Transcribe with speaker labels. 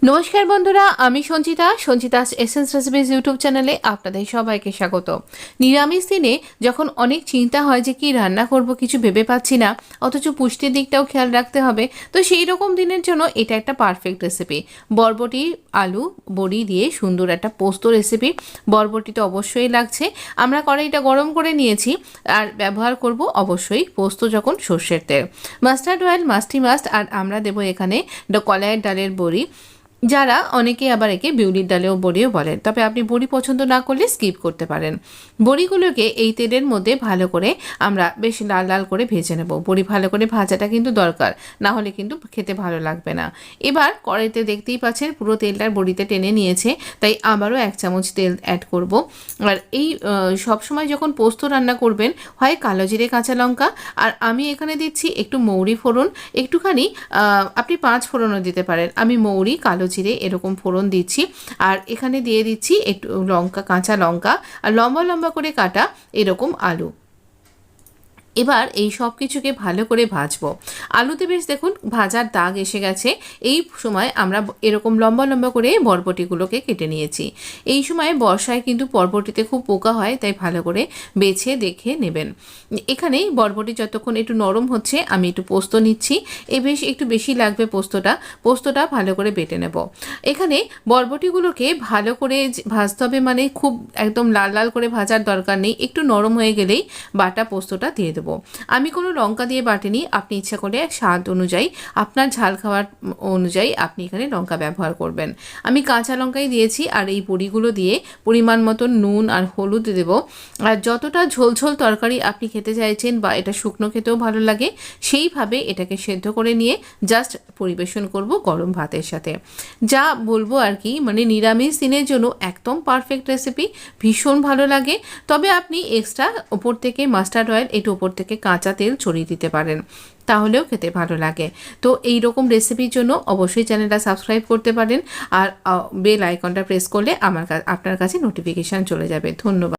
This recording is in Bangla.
Speaker 1: নমস্কার বন্ধুরা, আমি সঞ্চিতাস এসেন্স রেসিপিজ ইউটিউব চ্যানেলে আপনাদের সবাইকে স্বাগত। নিরামিষ দিনে যখন অনেক চিন্তা হয় যে কি রান্না করব, কিছু ভেবে পাচ্ছি না, অথচ পুষ্টির দিকটাও খেয়াল রাখতে হবে, তো সেই রকম দিনের জন্য এটা একটা পারফেক্ট রেসিপি। বরবটি আলু বড়ি দিয়ে সুন্দর একটা পোস্ত রেসিপি। বরবটি তো অবশ্যই লাগছে। আমরা কড়াইটা গরম করে নিয়েছি আর ব্যবহার করব অবশ্যই পোস্ত যখন সর্ষের তেল, মাস্টার্ড অয়েল মাস্ট। আর আমরা দেবো এখানে কলাইয়ের ডালের বড়ি, যারা অনেকে আবার একে বিউলির ডালেও বড়িও বলেন, তবে আপনি বড়ি পছন্দ না করলে স্কিপ করতে পারেন। বড়িগুলোকে এই তেলের মধ্যে ভালো করে আমরা বেশ লাল লাল করে ভেজে নেব। বড়ি ভালো করে ভাজাটা কিন্তু দরকার, না হলে কিন্তু খেতে ভালো লাগবে না। এবার কড়াইতে দেখতেই পাচ্ছেন পুরো তেলটার বড়িতে টেনে নিয়েছে, তাই আবারও 1 চামচ তেল অ্যাড করব। আর এই সবসময় যখন পোস্ত রান্না করবেন, হয় কালো জিরে কাঁচা লঙ্কা, আর আমি এখানে দিচ্ছি একটু মৌরি ফোড়ন, একটুখানি আপনি 5 ফোড়নও দিতে পারেন। আমি মৌরি কালো জিরে এরকম ফোড়ন দিচ্ছি। আর এখানে দিয়ে দিচ্ছি একটু লঙ্কা, কাঁচা লঙ্কা, আর লম্বা লম্বা করে কাটা এরকম আলু। এবার এই সব কিছুকে ভালো করে ভাজবো। আলুতে বেশ দেখুন ভাজার দাগ এসে গেছে। এই সময় আমরা এরকম লম্বা লম্বা করে বরবটিগুলোকে কেটে নিয়েছি। এই সময় বর্ষায় কিন্তু বরবটিতে খুব পোকা হয়, তাই ভালো করে বেছে দেখে নেবেন। এখানে বরবটি যতক্ষণ একটু নরম হচ্ছে, আমি একটু পোস্ত নিচ্ছি। বেশ একটু বেশি লাগবে পোস্তটা ভালো করে বেটে নেব। এখানে বরবটিগুলোকে ভালো করে ভাজতে হবে, মানে খুব একদম লাল লাল করে ভাজার দরকার নেই। একটু নরম হয়ে গেলেই বাটা পোস্তটা দিয়ে দেবো। আমি কোনো লঙ্কা দিয়ে বাটিনি, আপনি ইচ্ছা করে স্বাদ অনুযায়ী, আপনার ঝাল খাওয়ার অনুযায়ী আপনি এখানে লঙ্কা ব্যবহার করবেন। আমি কাঁচা লঙ্কাই দিয়েছি। আর এই বড়িগুলো দিয়ে পরিমাণ মতো নুন আর হলুদ দেব। আর যতটা ঝোলঝোল তরকারি আপনি খেতে চাইছেন, বা এটা শুকনো খেতেও ভালো লাগে, সেইভাবে এটাকে সেদ্ধ করে নিয়ে জাস্ট পরিবেশন করব গরম ভাতের সাথে। যা বলবো আর কি, মানে নিরামিষ দিনের জন্য একদম পারফেক্ট রেসিপি, ভীষণ ভালো লাগে। তবে আপনি এক্সট্রা ওপর থেকে মাস্টার্ড অয়েল, একটু ওপর থেকে কাঁচা তেল ছড়িয়ে দিতে পারেন, তাহলেও খেতে ভালো লাগে। তো এই রকম রেসিপির জন্য অবশ্যই চ্যানেলটা সাবস্ক্রাইব করতে পারেন, আর বেল আইকনটা প্রেস করলে আপনার কাছে নোটিফিকেশান চলে যাবে। ধন্যবাদ।